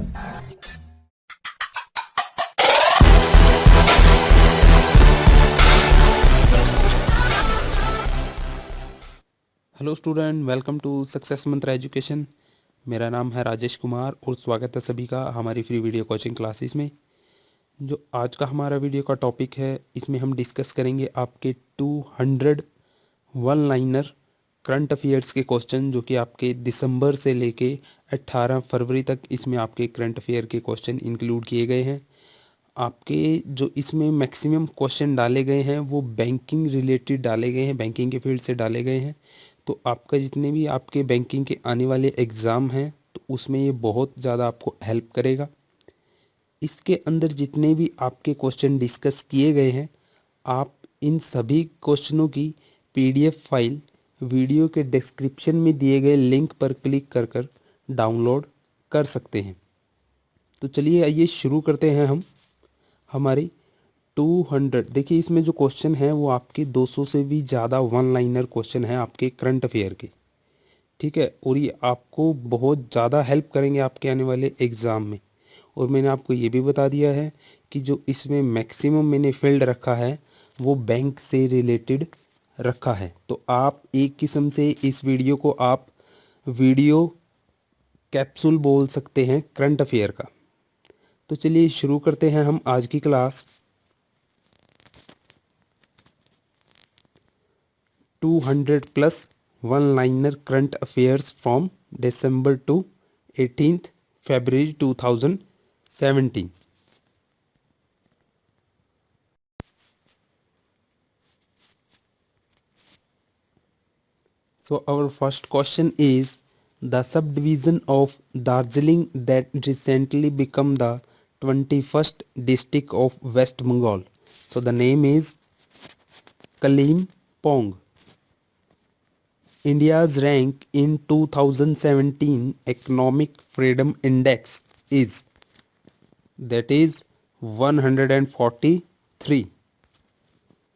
Hello student, welcome to success Mantra education. मेरा नाम है राजेश कुमार और स्वागत है सभी का हमारी फ्री वीडियो कोचिंग क्लासेस में। जो आज का हमारा वीडियो का टॉपिक है, इसमें हम डिस्कस करेंगे आपके 200 वन लाइनर करंट अफेयर्स के क्वेश्चन, जो कि आपके दिसंबर से लेके 18 फरवरी तक इसमें आपके करंट अफेयर के क्वेश्चन इंक्लूड किए गए हैं। आपके जो इसमें मैक्सिमम क्वेश्चन डाले गए हैं वो बैंकिंग रिलेटेड डाले गए हैं, बैंकिंग के फील्ड से डाले गए हैं। तो आपका जितने भी आपके बैंकिंग के आने वाले एग्ज़ाम हैं तो उसमें ये बहुत ज़्यादा आपको हेल्प करेगा। इसके अंदर जितने भी आपके क्वेश्चन डिस्कस किए गए हैं, आप इन सभी क्वेश्चनों की पीडीएफ फाइल वीडियो के डिस्क्रिप्शन में दिए गए लिंक पर क्लिक कर डाउनलोड कर सकते हैं। तो चलिए आइए शुरू करते हैं हम हमारी 200। देखिए इसमें जो क्वेश्चन है वो आपके 200 से भी ज़्यादा वन लाइनर क्वेश्चन है आपके करंट अफेयर के, ठीक है। और ये आपको बहुत ज़्यादा हेल्प करेंगे आपके आने वाले एग्ज़ाम में। और मैंने आपको ये भी बता दिया है कि जो इसमें मैक्सिमम मैंने फील्ड रखा है वो बैंक से रिलेटेड रखा है। तो आप एक किस्म से इस वीडियो को आप वीडियो कैप्सूल बोल सकते हैं करंट अफेयर का। तो चलिए शुरू करते हैं हम आज की class. 200 plus one-liner current affairs from December to 18th February 2017. So our first question is, the subdivision of Darjeeling that recently become the 21st district of West Bengal. So the name is Kalimpong. India's rank in 2017 Economic Freedom Index is, that is 143.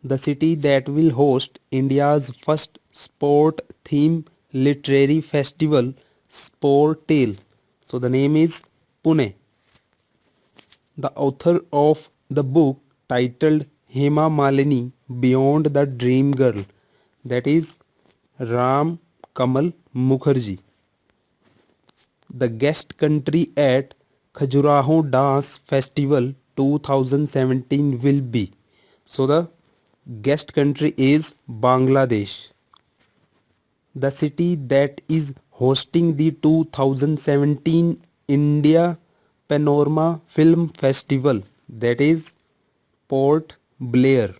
The city that will host India's first sport theme literary festival, Sport Tale. So the name is Pune. The author of the book titled Hema Malini Beyond the Dream Girl, that is Ram Kamal Mukherjee. The guest country at Khajuraho Dance Festival 2017 will be. So the guest country is Bangladesh. The city that is hosting the 2017 India Panorama Film Festival, that is Port Blair.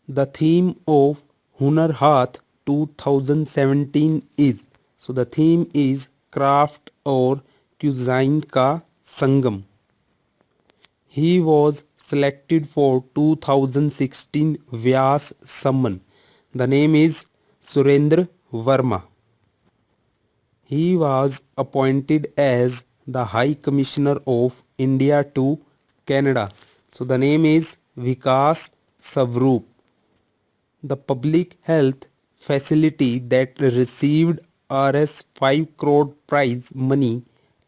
The theme of Hunar Hath 2017 is, so the theme is craft or cuisine ka sangam. He was selected for 2016 Vyas Samman. The name is Surendra Verma. He was appointed as the High Commissioner of India to Canada. So the name is Vikas Savroop. The public health facility that received Rs 5 crore prize money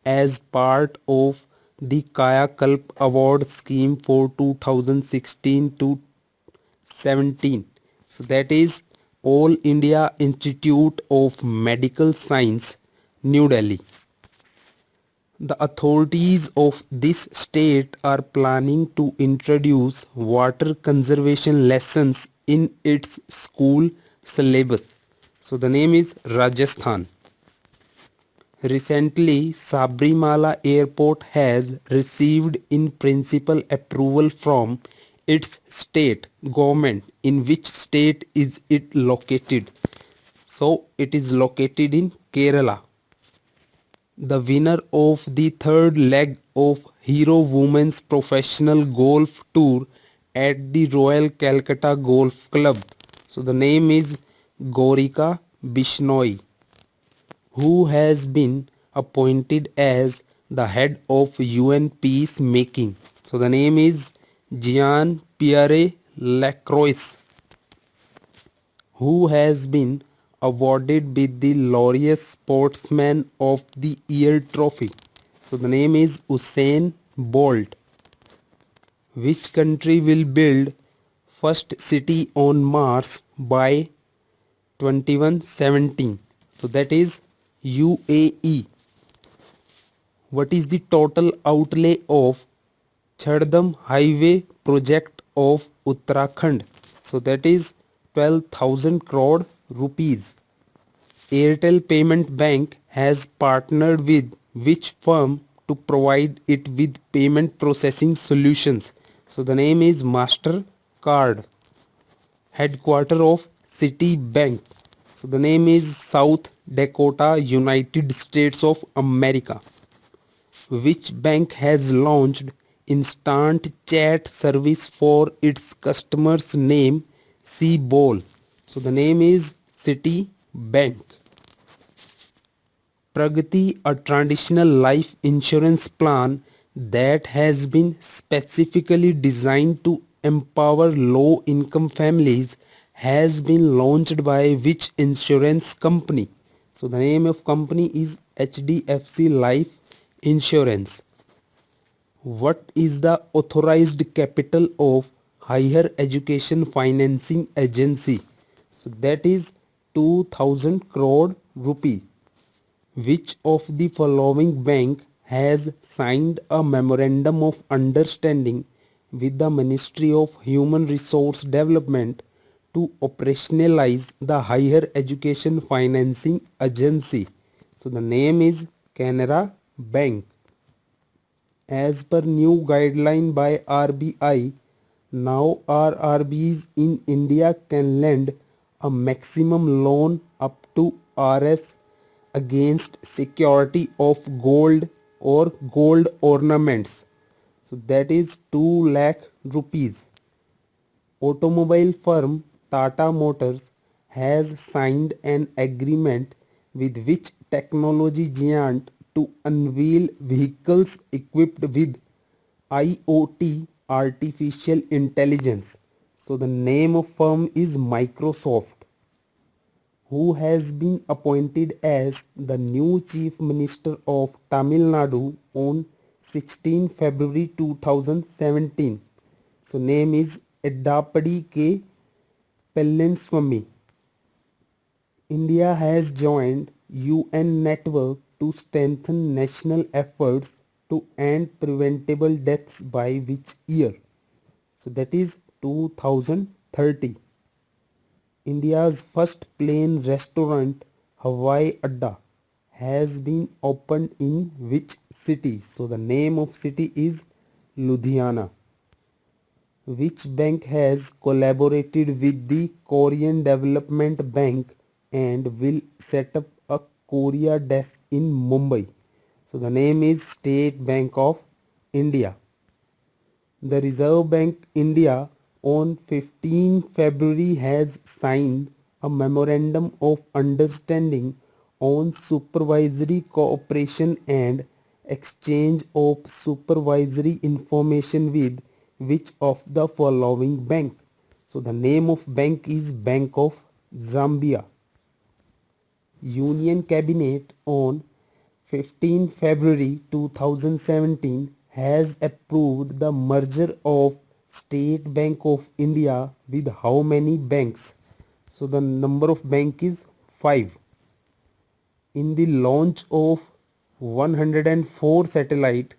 as part of the Kaya Kalp Award scheme for 2016 to 17. So that is All India Institute of Medical Science, New Delhi. The authorities of this state are planning to introduce water conservation lessons in its school syllabus. So the name is Rajasthan. Recently, Sabrimala Airport has received in principle approval from its state government. In which state is it located? So it is located in Kerala. The winner of the third leg of Hero Women's Professional Golf Tour at the Royal Calcutta Golf Club. So the name is Gorika Bishnoi, who has been appointed as the head of UN peacemaking. So the name is Jean-Pierre Lacroix, who has been awarded with the Laureate Sportsman of the Year trophy. So the name is Usain Bolt. Which country will build first city on Mars by 2117? So that is UAE. What is the total outlay of Chardam Highway project of Uttarakhand? So that is 12,000 crore rupees. Airtel Payment Bank has partnered with which firm to provide it with payment processing solutions? So the name is Mastercard. Headquarter of Citibank. So the name is South Dakota, United States of America. Which bank has launched instant chat service for its customers name CBOL? So the name is Citibank. Pragati, a traditional life insurance plan that has been specifically designed to empower low-income families, has been launched by which insurance company? So the name of company is HDFC Life Insurance. What is the authorized capital of Higher Education Financing Agency? So that is 2000 crore rupees. Which of the following bank has signed a memorandum of understanding with the Ministry of Human Resource Development to operationalize the Higher Education Financing Agency? So the name is Canara Bank. As per new guideline by RBI, now RRBs in India can lend a maximum loan up to Rs against security of gold or gold ornaments. So that is 2 lakh rupees. Automobile firm Tata Motors has signed an agreement with which technology giant to unveil vehicles equipped with IoT, artificial intelligence. So the name of firm is Microsoft. Who has been appointed as the new Chief Minister of Tamil Nadu on 16 February 2017. So name is Edappadi K. Palaniswamy. India has joined UN network to strengthen national efforts to end preventable deaths by which year? So that is 2030. India's first plain restaurant, Hawaii Adda, has been opened in which city? So the name of city is Ludhiana. Which bank has collaborated with the Korean Development Bank and will set up a Korea desk in Mumbai? So the name is State Bank of India. The Reserve Bank India on 15 February has signed a memorandum of understanding on supervisory cooperation and exchange of supervisory information with which of the following bank? So the name of bank is Bank of Zambia. Union Cabinet on 15 February 2017 has approved the merger of State Bank of India with how many banks? So the number of bank is 5. In the launch of 104 satellite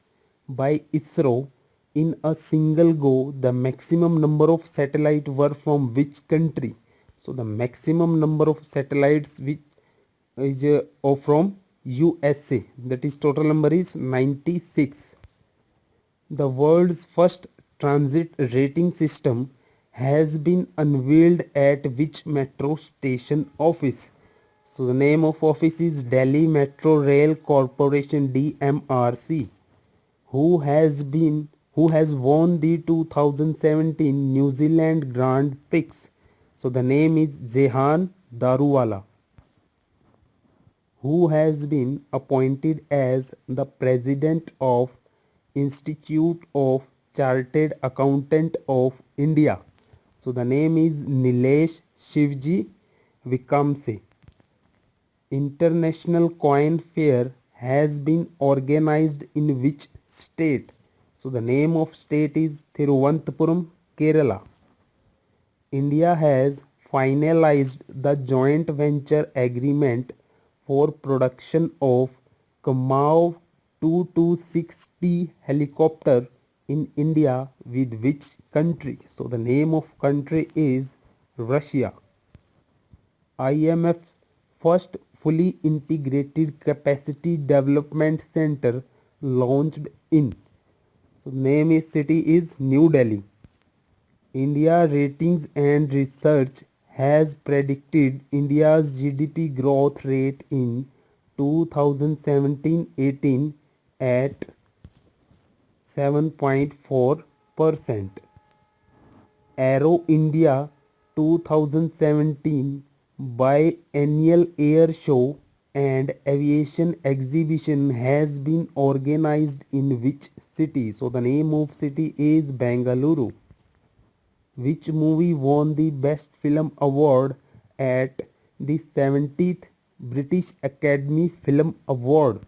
by ISRO in a single go, the maximum number of satellite were from which country? So the maximum number of satellites which is from USA, that is total number is 96. The world's first transit rating system has been unveiled at which metro station office? So the name of office is Delhi Metro Rail Corporation, DMRC. Who has won the 2017 New Zealand Grand Prix? So the name is Zehan Daruwala. Who has been appointed as the President of Institute of Chartered Accountant of India? So the name is Nilesh Shivji Vikamse. International Coin Fair has been organized in which state? So the name of state is Thiruvananthapuram, Kerala. India has finalized the joint venture agreement for production of Kamau 2260 helicopter in India with which country? So the name of country is Russia. IMF's first fully integrated capacity development center launched in. So name is city is New Delhi. India Ratings and Research has predicted India's GDP growth rate in 2017-18 at 7.4%. Aero India 2017 Biennial Air Show and Aviation Exhibition has been organized in which city? So the name of city is Bengaluru. Which movie won the Best Film Award at the 70th British Academy Film Award?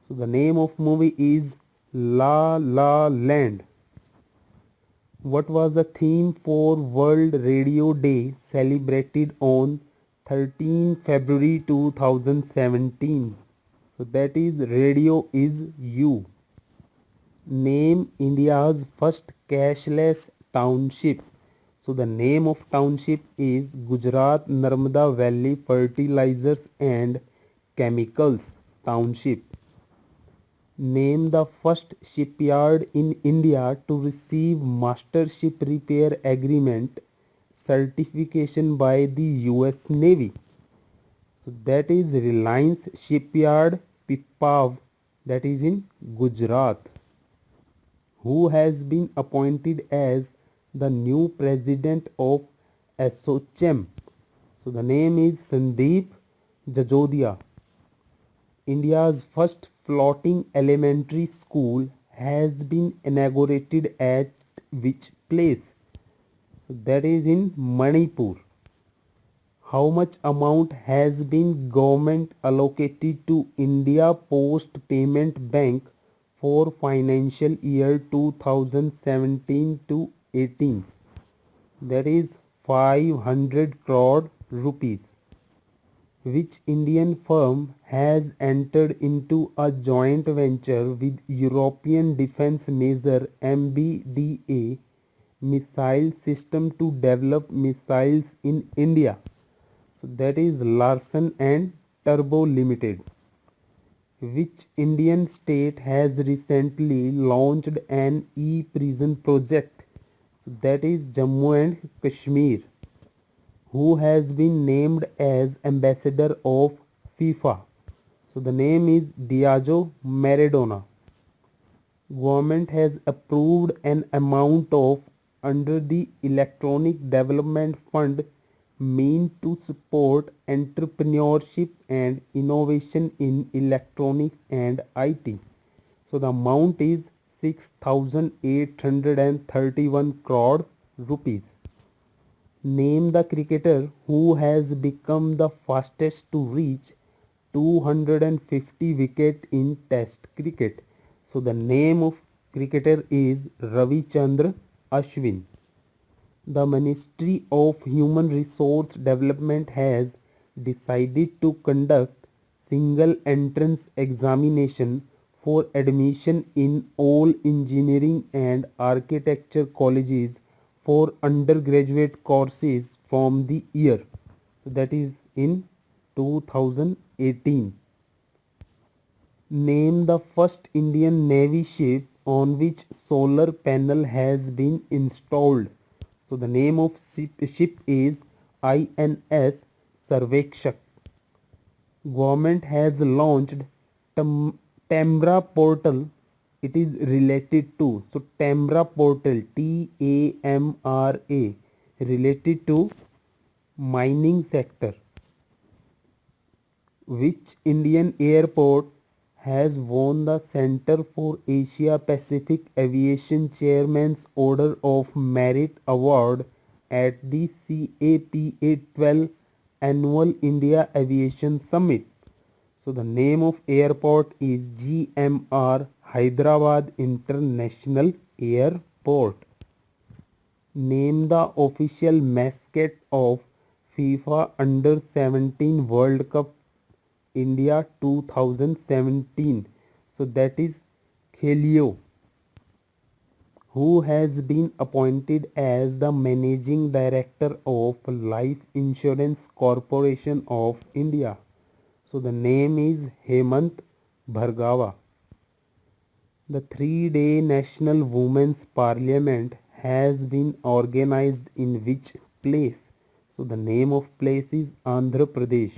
So the name of movie is La La Land. What was the theme for World Radio Day celebrated on 13 February 2017? So that is Radio is You. Name India's first cashless township. So the name of township is Gujarat Narmada Valley Fertilizers and Chemicals Township. Name the first shipyard in India to receive Master Ship Repair Agreement certification by the US Navy. So that is Reliance Shipyard Pipavav, that is in Gujarat. Who has been appointed as the new president of ASSOCHAM? So the name is Sandeep Jajodia. India's first floating elementary school has been inaugurated at which place? So that is in Manipur. How much amount has been government allocated to India Post Payment Bank for financial year 2017 to 18? That is 500 crore rupees. Which Indian firm has entered into a joint venture with European Defence Major MBDA missile system to develop missiles in India? So that is Larsen and Turbo Limited. Which Indian state has recently launched an e-prison project? So that is Jammu and Kashmir. Who has been named as ambassador of FIFA? So the name is Diego Maradona. Government has approved an amount of under the Electronic Development Fund meant to support entrepreneurship and innovation in electronics and IT. So the amount is 6,831 crore rupees. Name the cricketer who has become the fastest to reach 250 wicket in Test cricket. So the name of cricketer is Ravichandra Ashwin. The Ministry of Human Resource Development has decided to conduct single entrance examination for admission in all engineering and architecture colleges for undergraduate courses from the year. So that is in 2018. Name the first Indian Navy ship on which solar panel has been installed. So the name of ship is INS Sarvekshak. Government has launched Tamra portal. It is related to, so Tamra portal, TAMRA, related to mining sector. Which Indian airport has won the Center for Asia Pacific Aviation Chairman's Order of Merit Award at the CAPA 12 Annual India Aviation Summit? So the name of airport is GMR Hyderabad International Airport. Name the official mascot of FIFA Under 17 World Cup India 2017. So that is Khelio, who has been appointed as the Managing Director of Life Insurance Corporation of India. So the name is Hemant Bhargava. The 3-day National Women's Parliament has been organized in which place? So the name of place is Andhra Pradesh.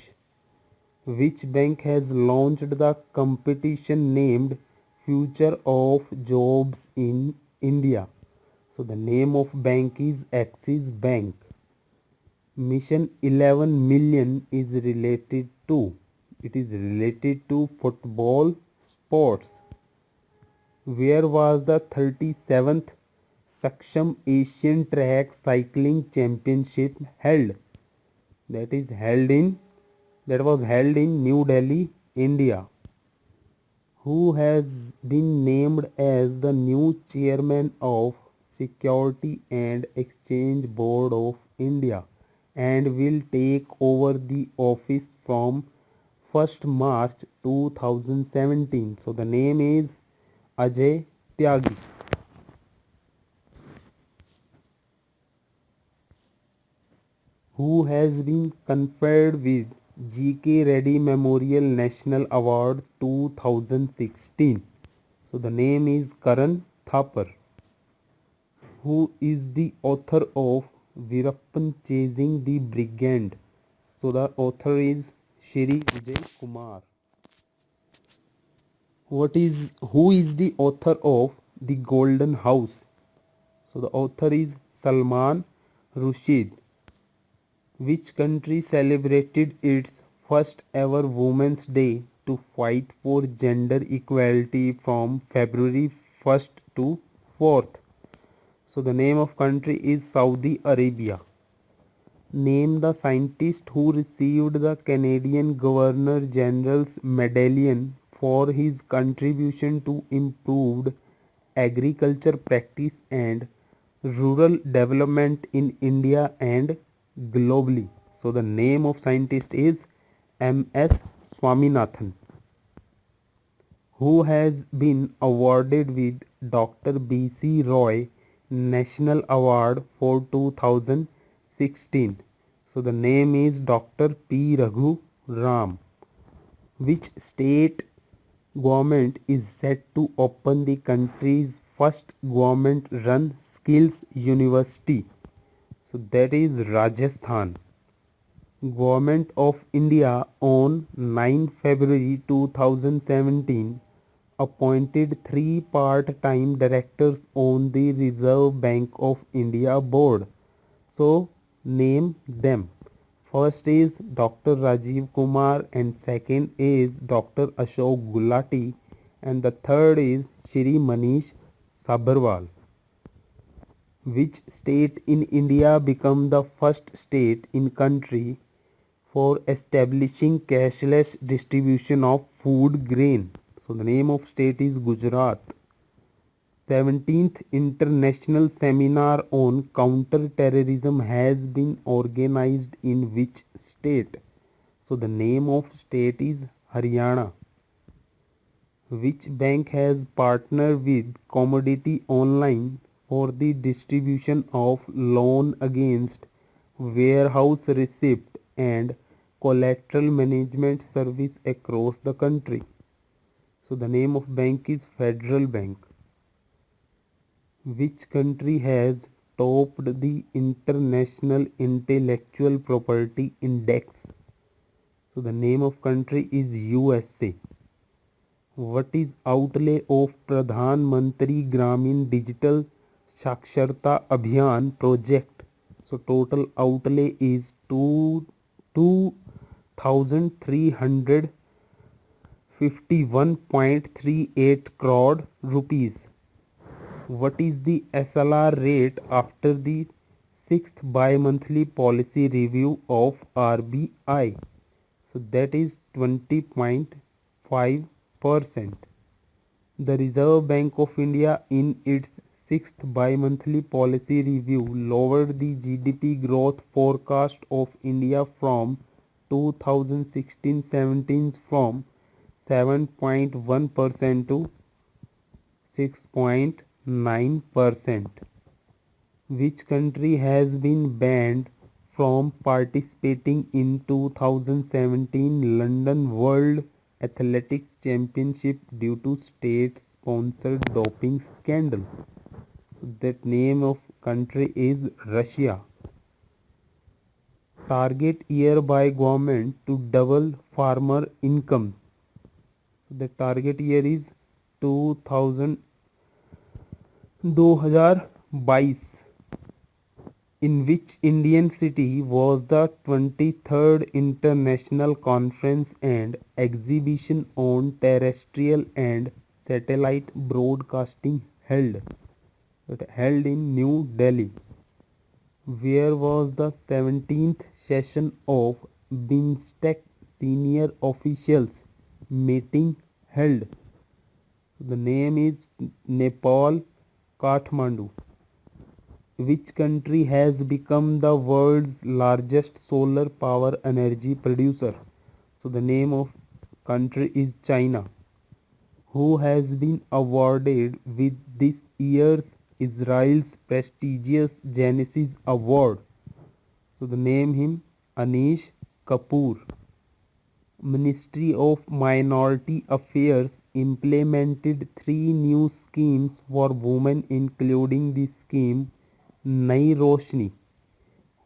Which bank has launched the competition named Future of Jobs in India? So the name of bank is Axis Bank. Mission 11 million is related to? It is related to football sports. Where was the 37th Saksham Asian Track Cycling Championship held? That is held in that was held in New Delhi, India. Who has been named as the new chairman of Security and Exchange Board of India and will take over the office from 1st March 2017. So the name is Ajay Tyagi. Who has been conferred with G.K. Reddy Memorial National Award 2016. So the name is Karan Thapar. Who is the author of Virappan Chasing the Brigand? So the author is Shri Vijay Kumar. Who is the author of The Golden House? So the author is Salman Rushdie. Which country celebrated its first ever Women's Day to fight for gender equality from February 1st to 4th? So the name of country is Saudi Arabia. Name the scientist who received the Canadian Governor General's Medallion for his contribution to improved agriculture practice and rural development in India and globally. So the name of scientist is M.S. Swaminathan. Who has been awarded with Dr. B.C. Roy National Award for 2016. So the name is Dr. P. Raghu Ram. Which state government is set to open the country's first government run skills university? So that is Rajasthan. Government of India on 9 February 2017 appointed 3 part-time directors on the Reserve Bank of India board. So name them. First is Dr. Rajiv Kumar and second is Dr. Ashok Gulati and the third is Shri Manish Sabharwal. Which state in India became the first state in country for establishing cashless distribution of food grain? So the name of state is Gujarat. 17th International Seminar on Counter-Terrorism has been organized in which state? So the name of state is Haryana. Which bank has partnered with Commodity Online for the distribution of loan against warehouse receipt and collateral management service across the country? So the name of bank is Federal Bank. Which country has topped the International Intellectual Property Index? So the name of country is USA. What is outlay of Pradhan Mantri Gramin Digital Saksharta Abhiyan project? So total outlay is 2,351.38 crore rupees. What is the SLR rate after the 6th bi-monthly policy review of RBI? So that is 20.6. 5%. The Reserve Bank of India, in its sixth bi-monthly policy review, lowered the GDP growth forecast of India from 2016-17 from 7.1% to 6.9%. Which country has been banned from participating in 2017 London World Athletics Championship due to state-sponsored doping scandal? So that name of country is Russia. Target year by government to double farmer income. So the target year is 2022. In which Indian city was the 23rd International Conference and Exhibition on Terrestrial and Satellite Broadcasting held? It held in New Delhi. Where was the 17th session of BIMSTEC senior officials meeting held? The name is Nepal, Kathmandu. Which country has become the world's largest solar power energy producer? So the name of country is China. Who has been awarded with this year's Israel's prestigious Genesis Award? So the name him Anish Kapoor. Ministry of Minority Affairs implemented three new schemes for women, including the scheme Nai Roshni.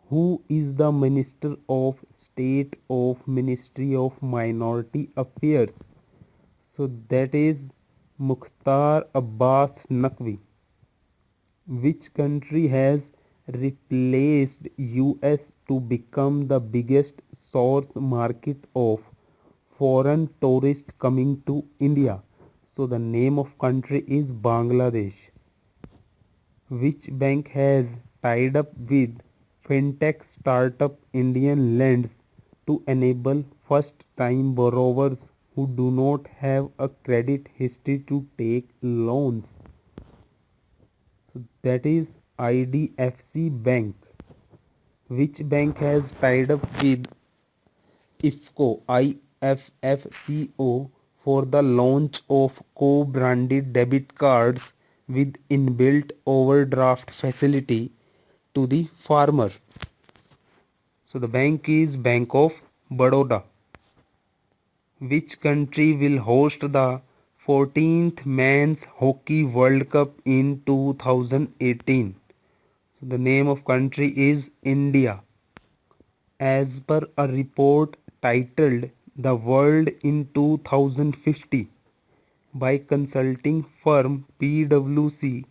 Who is the Minister of State of Ministry of Minority Affairs? So that is Mukhtar Abbas Naqvi. Which country has replaced US to become the biggest source market of foreign tourists coming to India? So the name of country is Bangladesh. Which bank has tied up with fintech startup Indian Lends to enable first-time borrowers who do not have a credit history to take loans? So that is IDFC Bank. Which bank has tied up with IFFCO for the launch of co-branded debit cards with inbuilt overdraft facility to the farmer? So the bank is Bank of Baroda. Which country will host the 14th Men's Hockey World Cup in 2018? So the name of country is India. As per a report titled The World in 2050 by consulting firm PwC,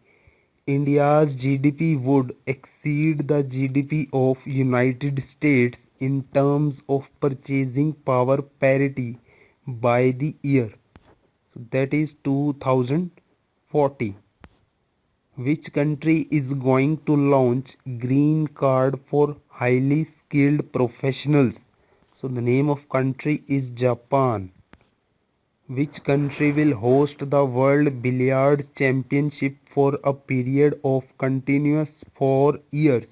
India's GDP would exceed the GDP of United States in terms of purchasing power parity by the year. So that is 2040. Which country is going to launch green card for highly skilled professionals? So the name of country is Japan. Which country will host the World Billiards Championship for a period of continuous 4 years?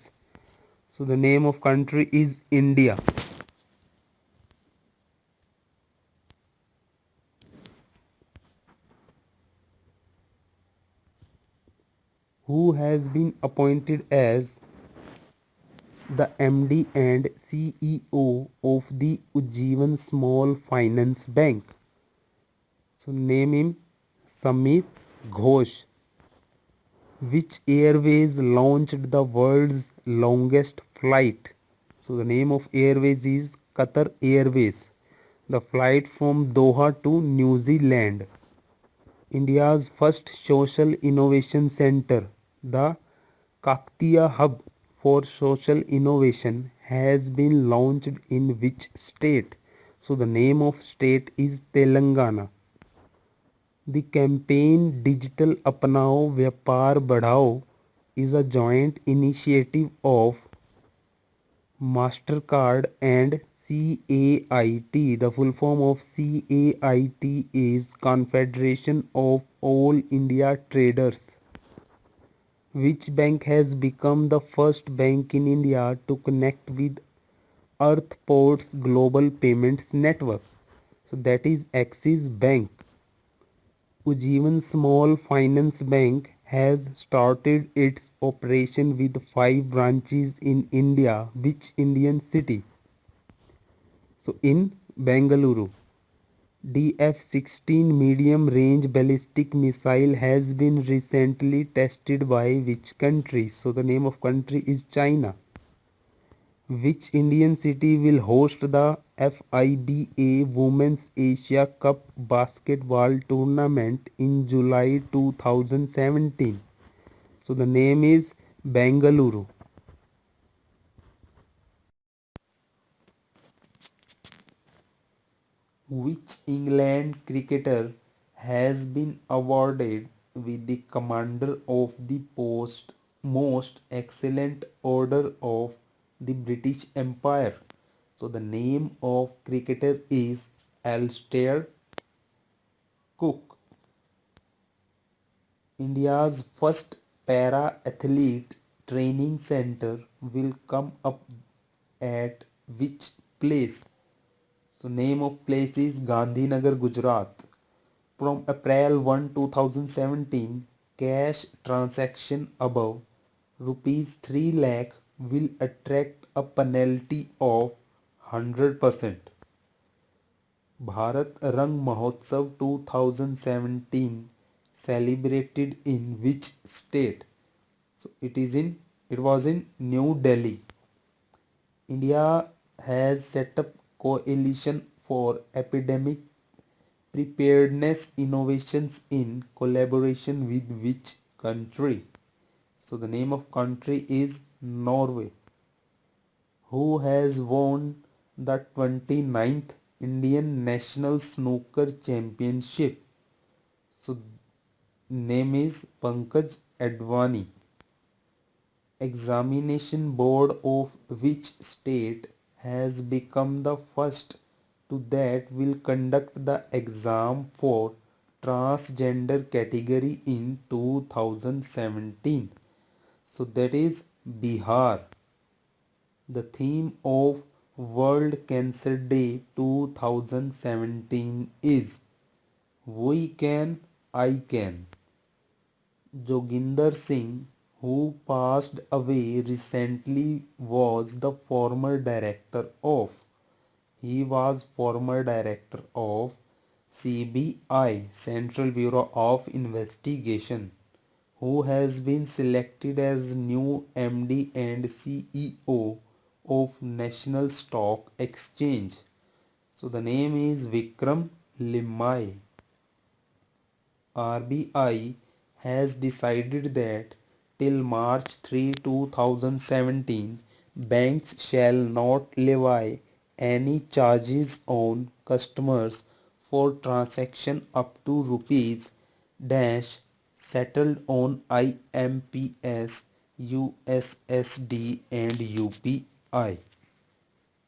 So the name of country is India. Who has been appointed as the MD and CEO of the Ujjivan Small Finance Bank? So name him Samit Ghosh. Which airways launched the world's longest flight? So the name of airways is Qatar Airways. The flight from Doha to New Zealand. India's first social innovation center, the Kaktiya Hub for Social Innovation, has been launched in which state? So the name of state is Telangana. The campaign Digital Apnao Vyapar Badhao is a joint initiative of MasterCard and CAIT, the full form of CAIT is Confederation of All India Traders. Which bank has become the first bank in India to connect with Earthport's global payments network? So that is Axis Bank. Ujjivan Small Finance Bank has started its operation with 5 branches in India. Which Indian city? So in Bengaluru. DF-16 medium range ballistic missile has been recently tested by which country? So the name of country is China. Which Indian city will host the FIBA Women's Asia Cup basketball tournament in July 2017? So the name is Bengaluru. Which England cricketer has been awarded with the Commander of the Post Most Excellent Order of the British Empire? So the name of cricketer is Alistair Cook. India's first para-athlete training center will come up at which place? So name of place is Gandhinagar, Gujarat. From April 1, 2017, cash transaction above rupees 3 lakh will attract a penalty of 100%. Bharat Rang Mahotsav 2017 celebrated in which state? So it was in New Delhi. India has set up coalition for epidemic preparedness innovations in collaboration with which country? So the name of country is Norway. Who has won the 29th Indian National Snooker Championship? So name is Pankaj Advani. Examination board of which state has become the first to that will conduct the exam for transgender category in 2017? So that is Bihar. The theme of World Cancer Day 2017 is We Can, I Can. Joginder Singh, who passed away recently, was the former director of. He was former director of CBI, Central Bureau of Investigation, who has been selected as new MD and CEO of National Stock Exchange. So the name is Vikram Limmai. RBI has decided that till March 3, 2017, banks shall not levy any charges on customers for transaction up to rupees dash settled on IMPS, USSD and UPI.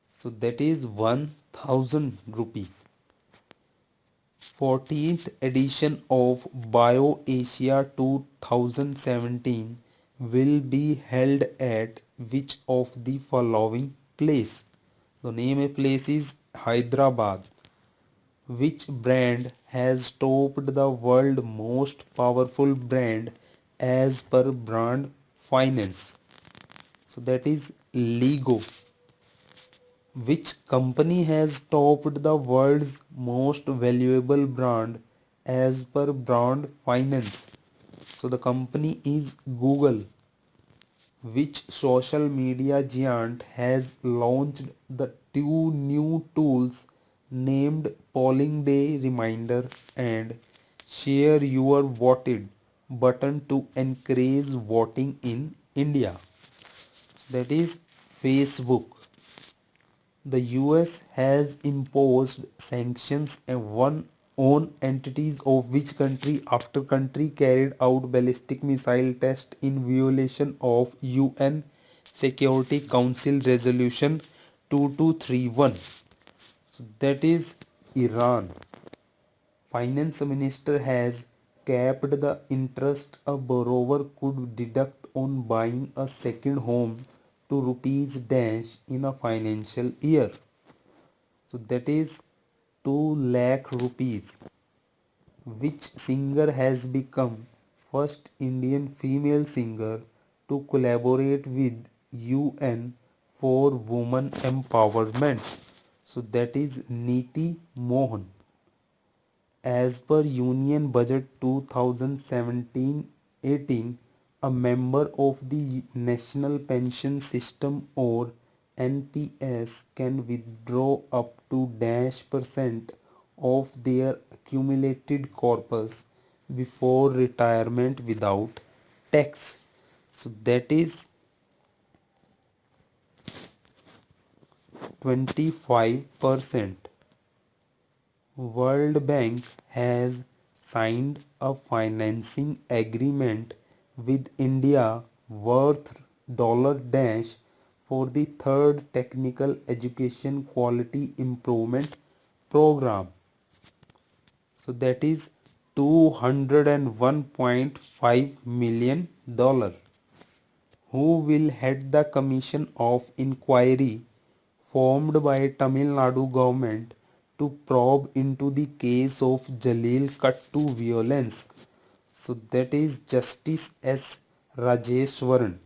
So that is 1000 rupee. 14th edition of BioAsia 2017 will be held at which of the following place? The name of place is Hyderabad. Which brand has topped the world most powerful brand as per brand finance? So that is Lego. Which company has topped the world's most valuable brand as per brand finance? So the company is Google. Which social media giant has launched the two new tools named Polling Day Reminder and Share Your Voted button to encourage voting in India? That is Facebook. The US has imposed sanctions on entities of which country after country carried out ballistic missile test in violation of UN Security Council Resolution 2231. So that is Iran. Finance minister has capped the interest a borrower could deduct on buying a second home to rupees dash in a financial year. So that is 2 lakh rupees. Which singer has become first Indian female singer to collaborate with UN for women empowerment? So that is Neeti Mohan. As per Union Budget 2017-18, a member of the National Pension System or NPS can withdraw up to dash percent of their accumulated corpus before retirement without tax. So that is 25%. World Bank has signed a financing agreement with India worth dash for the third technical education quality improvement program. So that is $201.5 million. Who will head the commission of inquiry formed by Tamil Nadu government to probe into the case of Jalil Kattu violence? So that is Justice S. Rajeshwaran,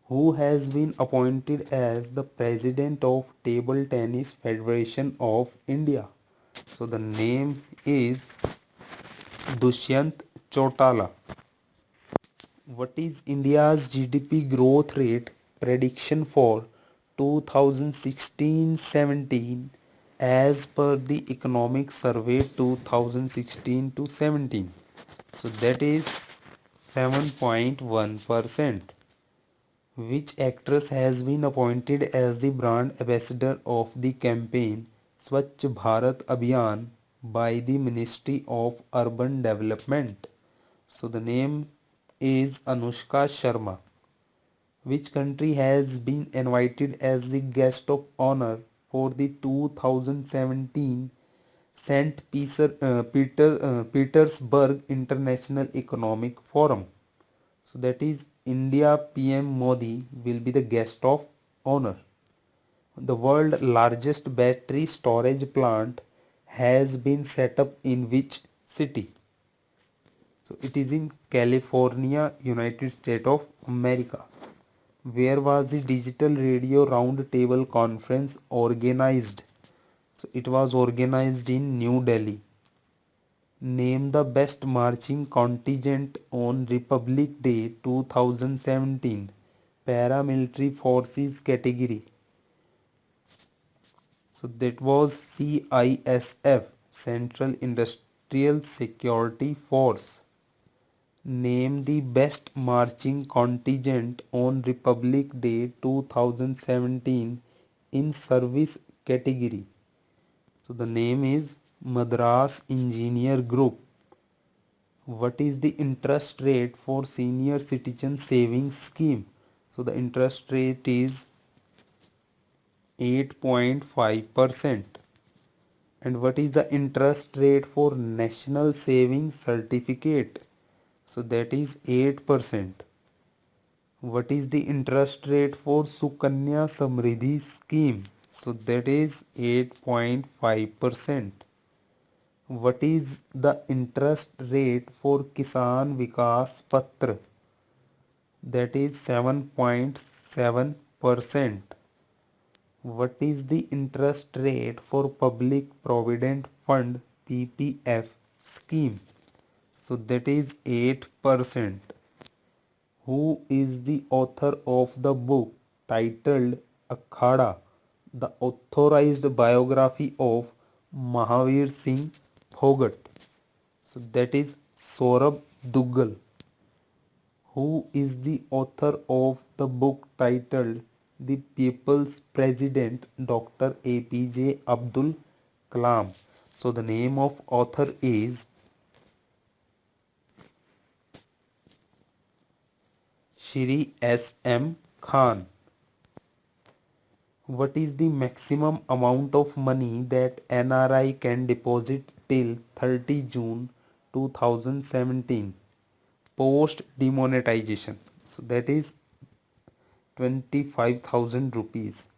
who has been appointed as the president of Table Tennis Federation of India. So the name is Dushyant Chautala. What is India's GDP growth rate prediction for 2016-17 as per the Economic Survey 2016 to 17? So that is 7.1%. Which actress has been appointed as the brand ambassador of the campaign Swachh Bharat Abhiyan by the Ministry of Urban Development? So the name is Anushka Sharma. Which country has been invited as the guest of honor for the 2017 Petersburg International Economic Forum? So that is India. PM Modi will be the guest of honor. The world's largest battery storage plant has been set up in which city? So it is in California, United States of America. Where was the Digital Radio Roundtable Conference organized? So it was organized in New Delhi. Name the best marching contingent on Republic Day 2017 paramilitary forces category. So that was CISF, Central Industrial Security Force. Name the best marching contingent on Republic Day 2017 in service category. So the name is Madras Engineer Group. What is the interest rate for senior citizen savings scheme? So the interest rate is 8.5%. And what is the interest rate for national savings certificate? So that is 8%. What is the interest rate for Sukanya Samriddhi scheme? So that is 8.5%. What is the interest rate for Kisan Vikas Patra? That is 7.7%. What is the interest rate for Public Provident Fund PPF scheme? So that is 8%. Who is the author of the book titled Akhada, the authorized biography of Mahavir Singh Phogat? So that is Saurabh Duggal. Who is the author of the book titled The People's President Dr. APJ Abdul Kalam? So the name of author is Shri S. M. Khan. What is the maximum amount of money that NRI can deposit till 30 June 2017 post demonetization? So that is 25,000 rupees.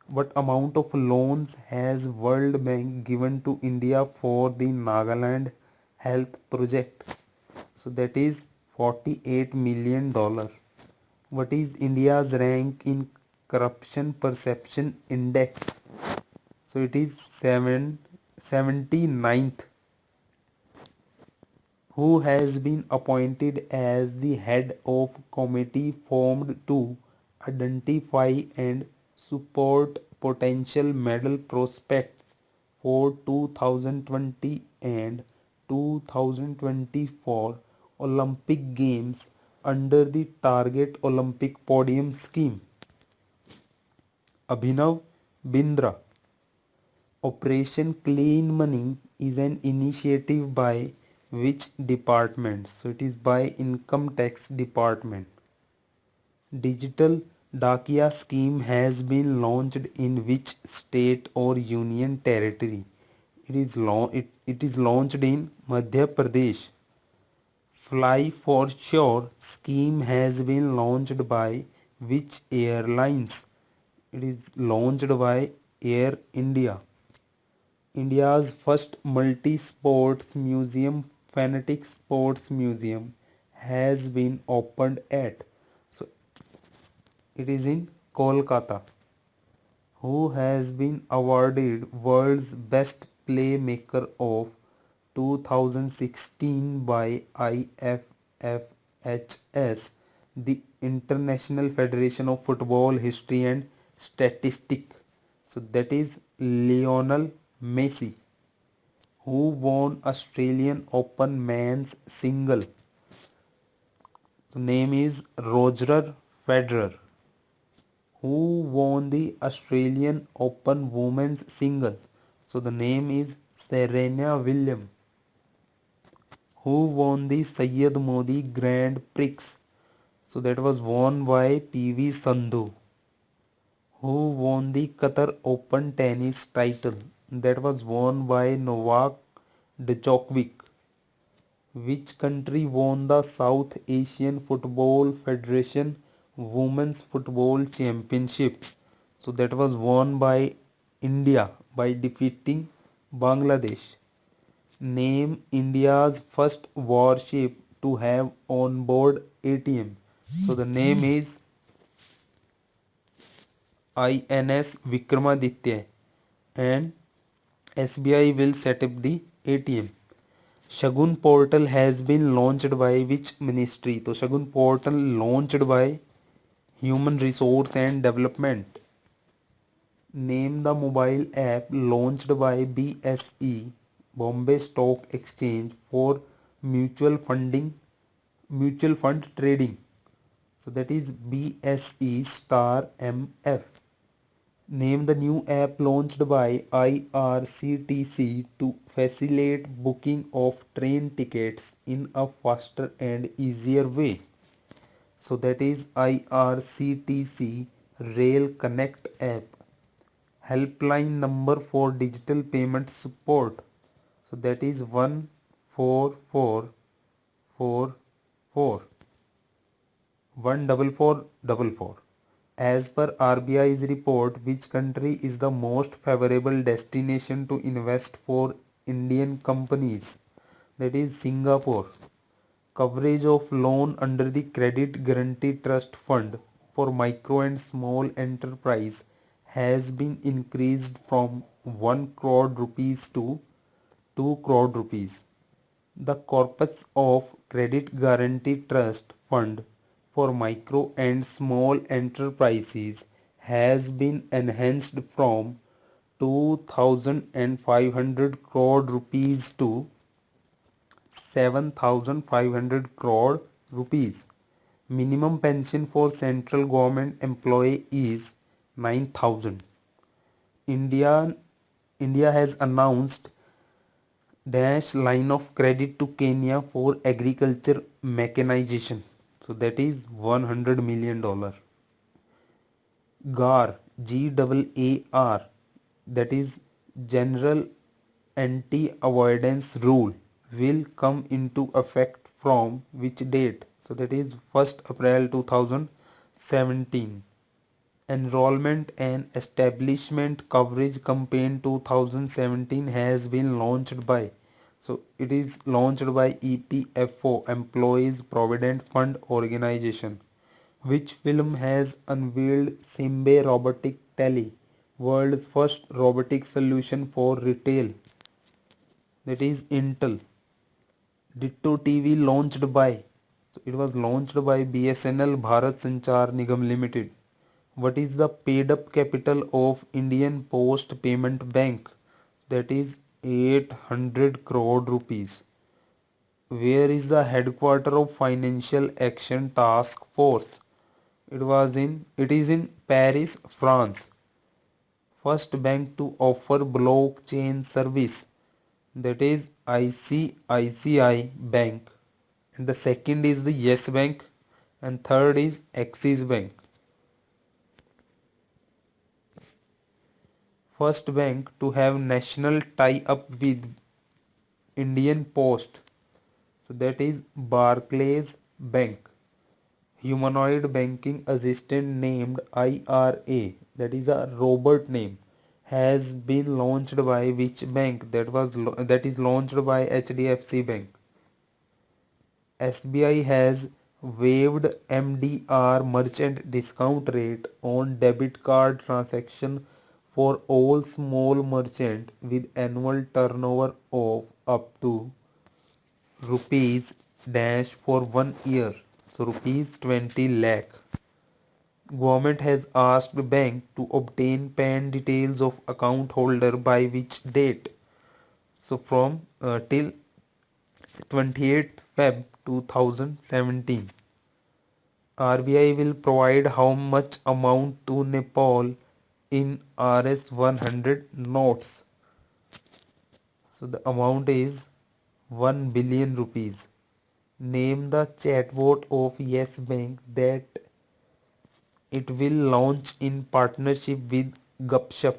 What amount of loans has World Bank given to India for the Nagaland health project? So that is $48 million. What is India's rank in corruption perception index? So it is 79th. Who has been appointed as the head of committee formed to identify and support potential medal prospects for 2020 and 2024 Olympic Games under the Target Olympic Podium scheme? Abhinav Bindra. Operation Clean Money is an initiative by which department? So it is by Income Tax Department. Digital Dakia scheme has been launched in which state or union territory? It is launched in Madhya Pradesh. Fly for Sure scheme has been launched by which airlines? It is launched by Air India. India's first multi-sports museum, Fanatic Sports Museum, has been opened at. So it is in Kolkata. Who has been awarded World's Best Playmaker of 2016 by IFFHS, the International Federation of Football History and Statistics. So that is Lionel Messi. Who won Australian Open men's single? The name is Roger Federer. Who won the Australian Open women's single? So the name is Serena Williams. Who won the Syed Modi Grand Prix? So that was won by PV Sandhu. Who won the Qatar Open tennis title? That was won by Novak Djokovic. Which country won the South Asian Football Federation Women's Football Championship? So that was won by India by defeating Bangladesh. Name India's first warship to have onboard ATM. So the name is INS Vikramaditya, and SBI will set up the ATM. Shagun portal has been launched by which ministry? So Shagun portal launched by Human Resource and Development. Name the mobile app launched by BSE, Bombay Stock Exchange, for mutual funding, mutual fund trading. So that is BSE Star MF. Name the new app launched by IRCTC to facilitate booking of train tickets in a faster and easier way. So that is IRCTC Rail Connect app. Helpline number for digital payment support. So that is 14444. 14444. As per RBI's report, which country is the most favorable destination to invest for Indian companies? That is Singapore. Coverage of loan under the Credit Guarantee Trust Fund for micro and small enterprise has been increased from 1 crore rupees to 2 crore rupees. The corpus of Credit Guarantee Trust Fund for micro and small enterprises has been enhanced from 2,500 crore rupees to 7,500 crore rupees. Minimum pension for central government employee is 9,000. India India has announced dash line of credit to Kenya for agriculture mechanization. So that is $100 million. GAR, GAAR, that is General Anti-Avoidance Rule, will come into effect from which date? So that is 1st April 2017. Enrollment and Establishment Coverage Campaign 2017 has been launched by. So it is launched by EPFO, Employees Provident Fund Organization. Which film has unveiled Simbe Robotic Tele, world's first robotic solution for retail? That is Intel. Ditto TV launched by. So it was launched by BSNL Bharat Sanchar Nigam Limited. What is the paid up capital of Indian Post Payment Bank? That is 800 crore rupees. Where is the headquarter of Financial Action Task Force? It is in Paris, France. First bank to offer blockchain service, that is ICICI Bank. And the second is the Yes Bank, and third is Axis Bank. First bank to have national tie up with Indian Post, so that is Barclays Bank. Humanoid banking assistant named IRA, that is a robot name, has been launched by which bank? That is launched by HDFC Bank. SBI has waived MDR, merchant discount rate, on debit card transaction for all small merchant with annual turnover of up to rupees dash for 1 year. So rupees 20 lakh. Government has asked bank to obtain PAN details of account holder by which date? So from till 28th Feb 2017. RBI will provide how much amount to Nepal in Rs 100 notes? So the amount is 1 billion rupees. Name the chatbot of Yes Bank that it will launch in partnership with govt.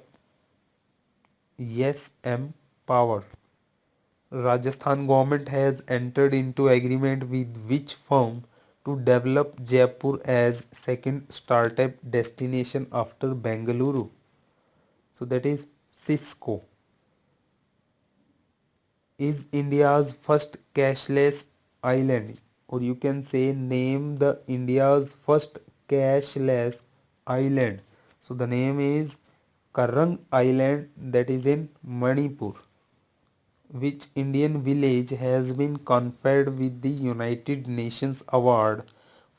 Yes M Power. Rajasthan government has entered into agreement with which firm to develop Jaipur as second startup destination after Bengaluru? So that is Cisco. Is India's first cashless island, or you can say name the India's first cashless island? So the name is Karang Island, that is in Manipur. Which Indian village has been conferred with the United Nations Award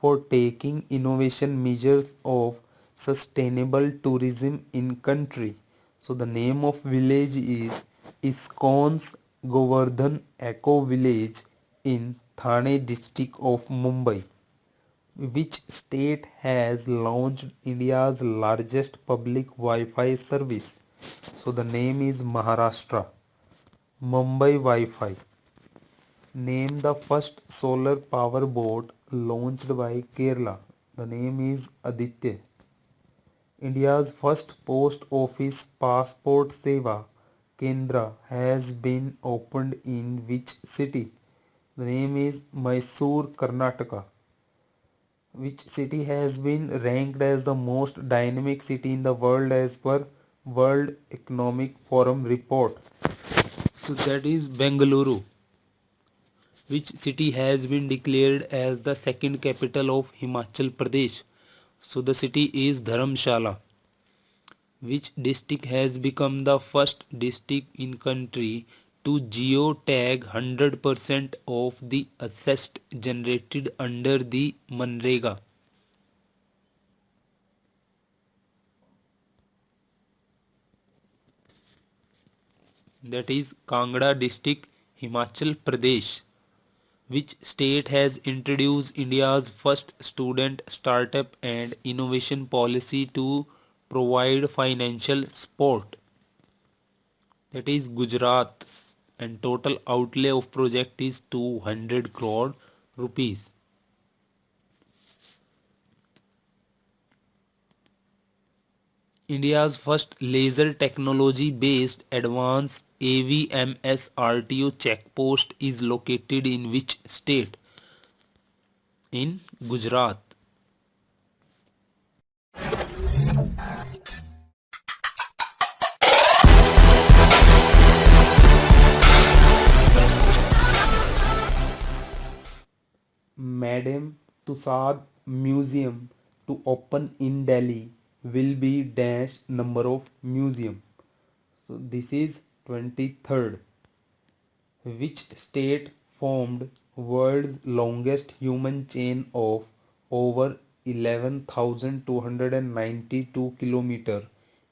for taking innovation measures of sustainable tourism in country? So the name of village is ISKCON's Govardhan Eco Village in Thane district of Mumbai. Which state has launched India's largest public Wi-Fi service? So the name is Maharashtra. Mumbai Wi-Fi. Name the first solar power boat launched by Kerala. The name is Aditya. India's first post office passport seva Kendra has been opened in which city? The name is Mysore, Karnataka. Which city has been ranked as the most dynamic city in the world as per World Economic Forum report? So that is Bengaluru. Which city has been declared as the second capital of Himachal Pradesh? So the city is Dharamshala. Which district has become the first district in country to geotag 100% of the assets generated under the Manrega? That is Kangra district, Himachal Pradesh. Which state has introduced India's first student startup and innovation policy to provide financial support? That is Gujarat, and total outlay of project is 200 crore rupees. India's first laser technology based advanced AVMS RTO checkpost is located in which state? In Gujarat. Madame Tussauds Museum to open in Delhi will be dash number of museum. So this is 23rd. Which state formed world's longest human chain of over 11,292 km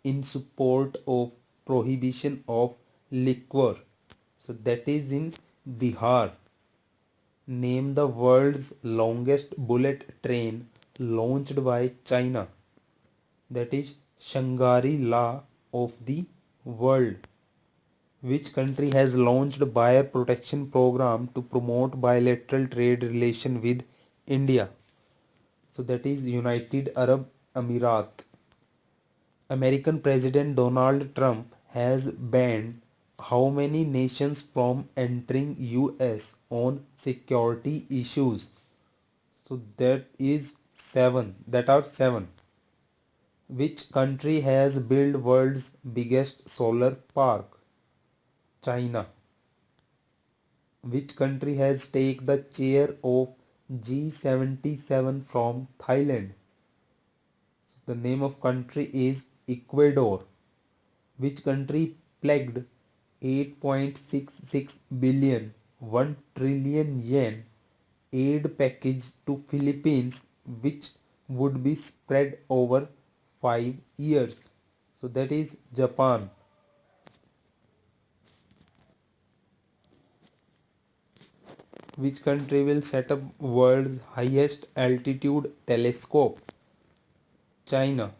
in support of prohibition of liquor? So that is in Bihar. Name the world's longest bullet train launched by China. That is Shangri-La of the world. Which country has launched buyer protection program to promote bilateral trade relation with India? So that is United Arab Emirates. American President Donald Trump has banned how many nations from entering US on security issues? So that is 7. That are 7. Which country has built world's biggest solar park? China. Which country has taken the chair of G77 from Thailand? So the name of country is Ecuador. Which country pledged 8.66 billion 1 trillion yen aid package to Philippines which would be spread over 5 years? So that is Japan. Which country will set up world's highest altitude telescope? China.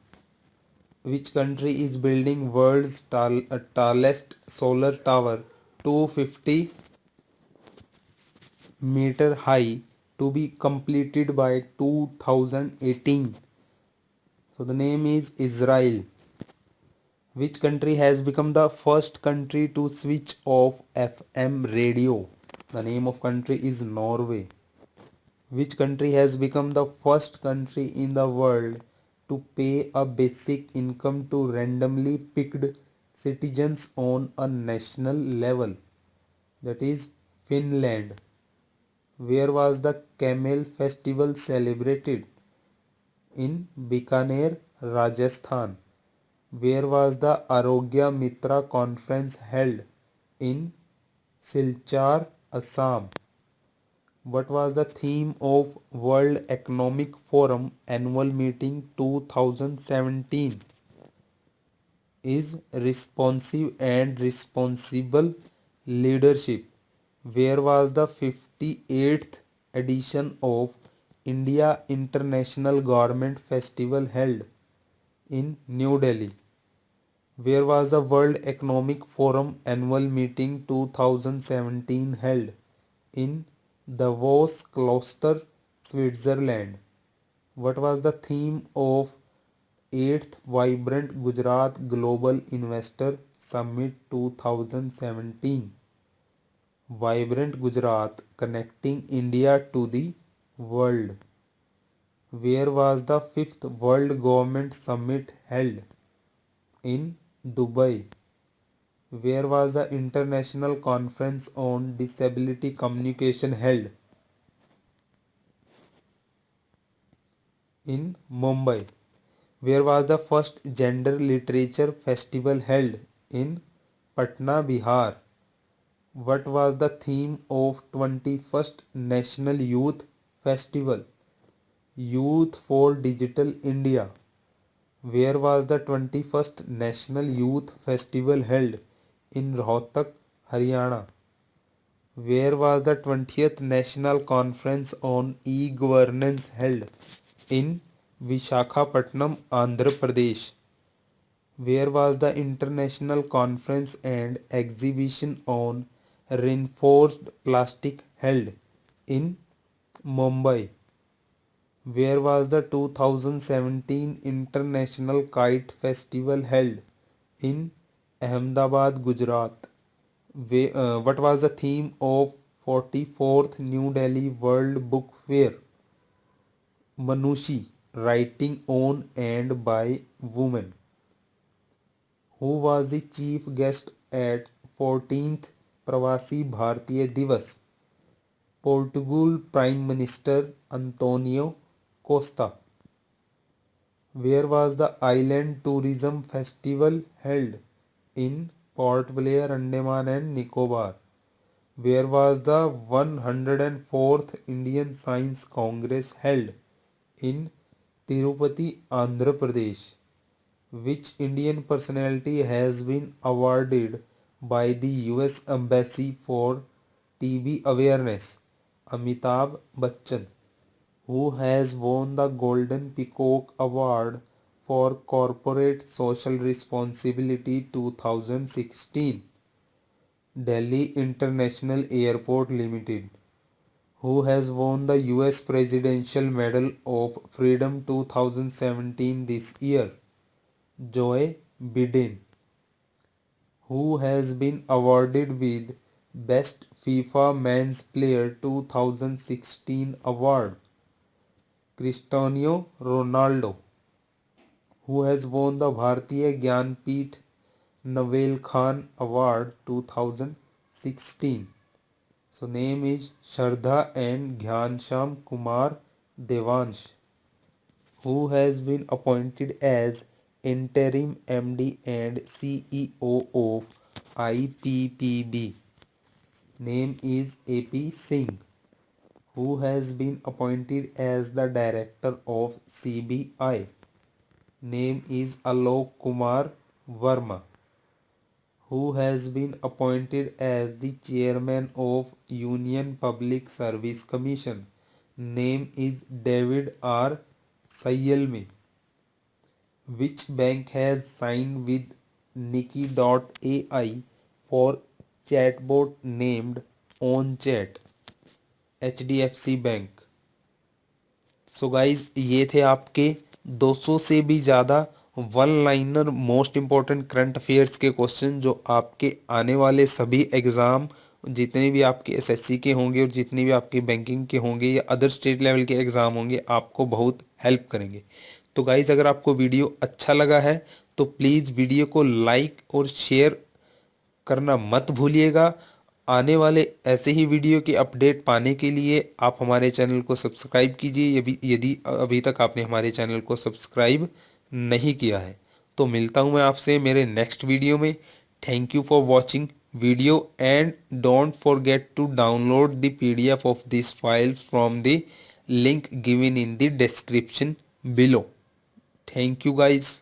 Which country is building world's tallest solar tower 250 meter high to be completed by 2018? So the name is Israel. Which country has become the first country to switch off FM radio? The name of country is Norway. Which country has become the first country in the world to pay a basic income to randomly picked citizens on a national level? That is Finland. Where was the Camel Festival celebrated? In Bikaner, Rajasthan. Where was the Arogya Mitra conference held? In Silchar, Assam. What was the theme of World Economic Forum annual meeting 2017? Is responsive and responsible leadership. Where was the 58th edition of India International Garment Festival held? In New Delhi. Where was the World Economic Forum annual meeting 2017 held? In Davos, Gloucester, Switzerland. What was the theme of 8th Vibrant Gujarat Global Investor Summit 2017? Vibrant Gujarat, connecting India to the world. Where was the 5th World Government Summit held? In Dubai. Where was the International Conference on Disability Communication held? In Mumbai. Where was the first Gender Literature Festival held? In Patna, Bihar. What was the theme of 21st National Youth Festival? Youth for Digital India. Where was the 21st National Youth Festival held? In Rohtak, Haryana. Where was the 20th National Conference on E-Governance held? In Vishakhapatnam, Andhra Pradesh. Where was the International Conference and Exhibition on Reinforced Plastic held? In Mumbai. Where was the 2017 International Kite Festival held? In Ahmedabad, Gujarat. What was the theme of 44th New Delhi World Book Fair? Manushi, writing on and by women. Who was the chief guest at 14th Pravasi Bharatiya Divas? Portugal Prime Minister Antonio Costa. Where was the Island Tourism Festival held? In Port Blair, Andaman and Nicobar. Where was the 104th Indian Science Congress held? In Tirupati, Andhra Pradesh. Which Indian personality has been awarded by the US Embassy for TB awareness? Amitabh Bachchan. Who has won the Golden Peacock Award for Corporate Social Responsibility 2016? Delhi International Airport Limited. Who has won the US Presidential Medal of Freedom 2017 this year? Joe Biden. Who has been awarded with Best FIFA Men's Player 2016 award? Cristiano Ronaldo. Who has won the Bharatiya Gyanpith Navel Khan Award 2016? So name is Shraddha and Gyansham Kumar Devansh. Who has been appointed as interim MD and CEO of IPPB? Name is AP Singh. Who has been appointed as the director of CBI? Name is Alok Kumar Verma. Who has been appointed as the chairman of Union Public Service Commission? Name is David R. Sayalmi. Which bank has signed with Niki.ai for chatbot named OnChat? HDFC bank. So guys ये थे आपके 200 से भी ज़्यादा one liner most important current affairs के question जो आपके आने वाले सभी एग्ज़ाम जितने भी आपके एसएससी के होंगे और जितने भी आपके बैंकिंग के होंगे या अदर स्टेट लेवल के एग्ज़ाम होंगे आपको बहुत हेल्प करेंगे. तो गाइज अगर आपको वीडियो अच्छा लगा है तो प्लीज़ वीडियो को लाइक और शेयर करना मत भूलिएगा. आने वाले ऐसे ही वीडियो की अपडेट पाने के लिए आप हमारे चैनल को सब्सक्राइब कीजिए यदि अभी तक आपने हमारे चैनल को सब्सक्राइब नहीं किया है. तो मिलता हूं मैं आपसे मेरे नेक्स्ट वीडियो में. Thank you for watching video and don't forget to download the PDF of this file from the link given in the description below. Thank you guys.